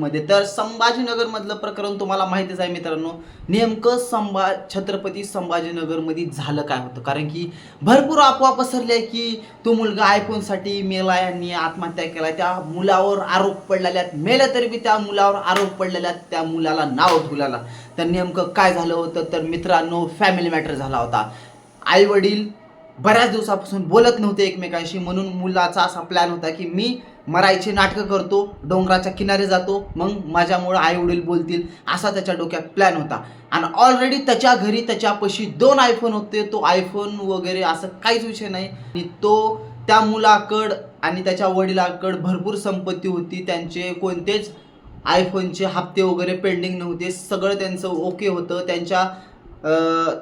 मध्ये तर संभाजीनगर मधलं प्रकरण तुम्हाला माहितीच आहे मित्रांनो. नेमकं छत्रपती संभाजीनगर मध्ये झालं काय होतं, कारण की भरपूर अफवा पसरल्या की तो मुलगा आयफोनसाठी मेला, यांनी आत्महत्या केला, त्या मुलावर आरोप पडलेल्या आहेत, मेलं तरी बी त्या मुलावर आरोप पडलेल्या आहेत, त्या मुलाला नाव ठेवलेला. तर नेमकं काय झालं होतं तर मित्रांनो, फॅमिली मॅटर झाला होता. आई वडील बऱ्याच दिवसापासून बोलत नव्हते एकमेकांशी, म्हणून मुलाचा असा प्लॅन होता की मी मरायची नाटकं करतो, डोंगराच्या किनारे जातो, मग माझ्यामुळं आई वडील बोलतील, असा त्याच्या डोक्यात प्लॅन होता. आणि ऑलरेडी त्याच्या घरी त्याच्यापाशी 2 आयफोन होते. तो आयफोन वगैरे असं काहीच विषय नाही. आणि तो त्या मुलाकड आणि त्याच्या वडिलाकड भरपूर संपत्ती होती. त्यांचे कोणतेच आयफोनचे हप्ते वगैरे पेंडिंग नव्हते, सगळं त्यांचं ओके होतं.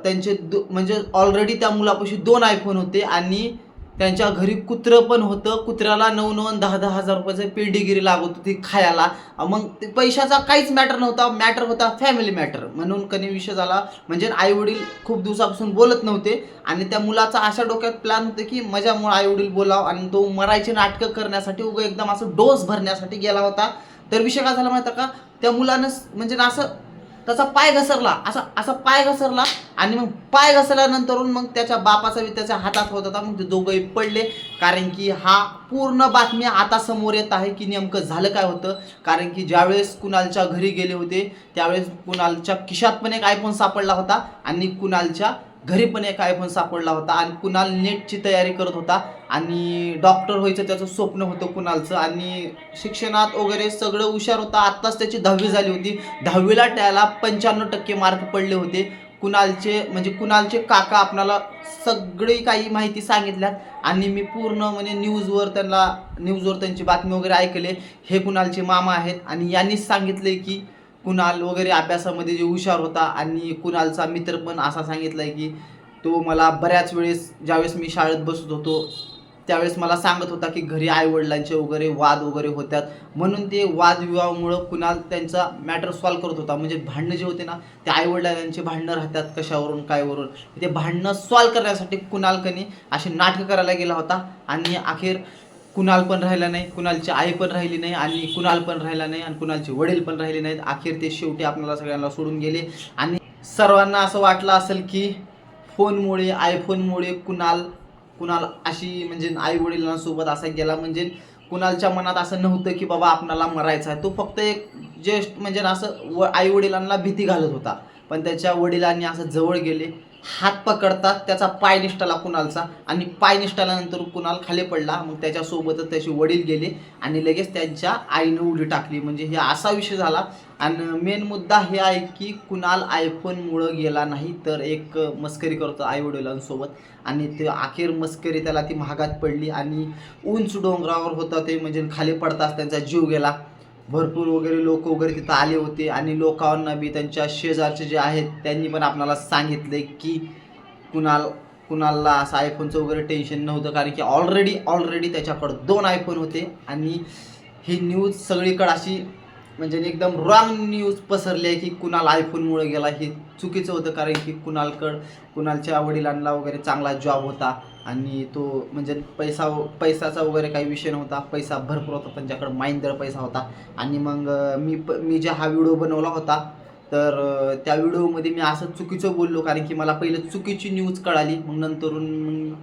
त्यांचे म्हणजे ऑलरेडी त्या मुलापाशी 2 आयफोन होते आणि त्यांच्या घरी कुत्रं पण होतं. कुत्र्याला 9-9 10-10 हजार रुपयाचं पेंडीगिरी लागत होती खायला. मग ते पैशाचा काहीच मॅटर नव्हता, मॅटर होता फॅमिली मॅटर. म्हणून कधी विषय झाला, म्हणजे आई वडील खूप दिवसापासून बोलत नव्हते आणि त्या मुलाचा अशा डोक्यात प्लॅन होतं की माझ्यामुळे आई वडील बोलावं, आणि तो मरायची नाटकं करण्यासाठी एकदम असं डोस भरण्यासाठी गेला होता. तर विषय काय झाला माहिती का, त्या मुलानं म्हणजे असं त्याचा पाय घसरला, असा पाय घसरला, आणि मग पाय घसरल्यानंतर मग त्याच्या बापाचा बी त्याच्या हातात होत होता. मग ते दोघंही पडले, कारण की हा पूर्ण बातमी आता समोर येत आहे की नेमकं झालं काय होतं. कारण की ज्यावेळेस कुणालच्या घरी गेले होते त्यावेळेस कुणालच्या खिशात पण एक आयफोन सापडला होता आणि कुणालच्या घरी पण एक आयफोन सापडला होता. आणि कुणाल नेटची तयारी करत होता आणि डॉक्टर व्हायचं त्याचं स्वप्न होतं कुणालचं, आणि शिक्षणात वगैरे सगळं हुशार होता. आत्ताच त्याची 10वी झाली होती. 10वीला त्याला 95% मार्क पडले होते. कुणालचे काका आपल्याला सगळी काही माहिती सांगितल्यात, आणि मी पूर्ण म्हणजे न्यूजवर त्यांची बातमी वगैरे ऐकले. हे कुणालचे मामा आहेत आणि यांनीच सांगितले की कुणाल वगैरे अभ्यासामध्ये जे हुशार होता. आणि कुणालचा मित्र पण असा सांगितलाय की तो मला बऱ्याच वेळेस, ज्यावेळेस मी शाळेत बसत होतो त्यावेळेस मला सांगत होता की घरी आईवडिलांचे वगैरे वाद वगैरे होतात, म्हणून ते वादविवाहामुळं कुणाल त्यांचा मॅटर सॉल्व्ह करत होता. म्हणजे भांडणं जे होते ना, ते आईवडिलांचे भांडणं राहतात कशावरून कायवरून, ते भांडणं सॉल्व्ह करण्यासाठी कुणालकनी अशी नाटकं करायला गेला होता. आणि अखेर कुणाल पण राहिला नाही, कुणालची आई पण राहिली नाही, आणि कुणाल पण राहिला नाही, आणि कुणालचे वडील पण राहिले नाहीत. अखेर ते शेवटी आपल्याला सगळ्यांना सोडून गेले. आणि सर्वांना असं वाटलं असेल की फोनमुळे, आयफोनमुळे कुणाल अशी म्हणजे आई वडिलांसोबत असा गेला. म्हणजे कुणालच्या मनात असं नव्हतं की बाबा आपणाला मरायचं आहे. तो फक्त एक जस्ट म्हणजे असं आई वडिलांना भीती घालत होता. पण त्याच्या वडिलांनी असं जवळ गेले, हात पकडतात, त्याचा पाय निष्ठला कुणालचा, आणि पाय निष्ठल्यानंतर कुणाल खाली पडला. मग त्याच्यासोबतच त्याचे वडील गेले आणि लगेच त्यांच्या आईनं उडी टाकली. म्हणजे हे असा विषय झाला. आणि मेन मुद्दा हे आहे की कुणाल आयफोनमुळं गेला नाही, तर एक मस्करी करतो आई वडिलांसोबत, आणि ते अखेर मस्करी त्याला ती महागात पडली. आणि उंच डोंगरावर होता ते, म्हणजे खाली पडताच त्यांचा जीव गेला. भरपूर वगैरे लोक वगैरे तिथं आले होते, आणि लोकांना बी त्यांच्या शेजारचे जे आहेत त्यांनी पण आपल्याला सांगितले की कुणालला असं आयफोनचं वगैरे टेन्शन नव्हतं, कारण की ऑलरेडी त्याच्याकडं 2 आयफोन होते. आणि ही न्यूज सगळीकडे अशी म्हणजे एकदम रॉंग न्यूज पसरली आहे की कुणाल आयफोनमुळे गेला. हे चुकीचं होतं, कारण की कुणालच्या वडिलांना वगैरे चांगला जॉब होता, आणि तो म्हणजे पैशाचा वगैरे काही विषय नव्हता. पैसा भरपूर होता त्यांच्याकडं, माइंदर पैसा होता. आणि मग मी जे हा व्हिडिओ बनवला होता, तर त्या व्हिडिओमध्ये मी असं चुकीचं बोललो, कारण की मला पहिलं चुकीची न्यूज कळाली. मग नंतरून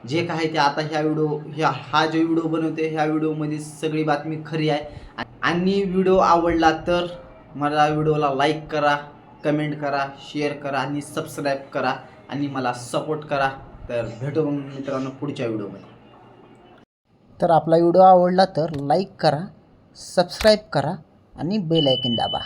जे काय ते आता हा जो व्हिडिओ बनवते ह्या व्हिडिओमध्ये सगळी बातमी खरी आहे. आणि व्हिडिओ आवडला तर मला व्हिडिओला लाईक करा, कमेंट करा, शेअर करा आणि सबस्क्राईब करा, आणि मला सपोर्ट करा. तर भेटू मग मित्रांनो पुढच्या व्हिडिओमध्ये. तर आपला व्हिडिओ आवडला तर लाईक करा, सबस्क्राईब करा आणि बेल आयकॉन दाबा.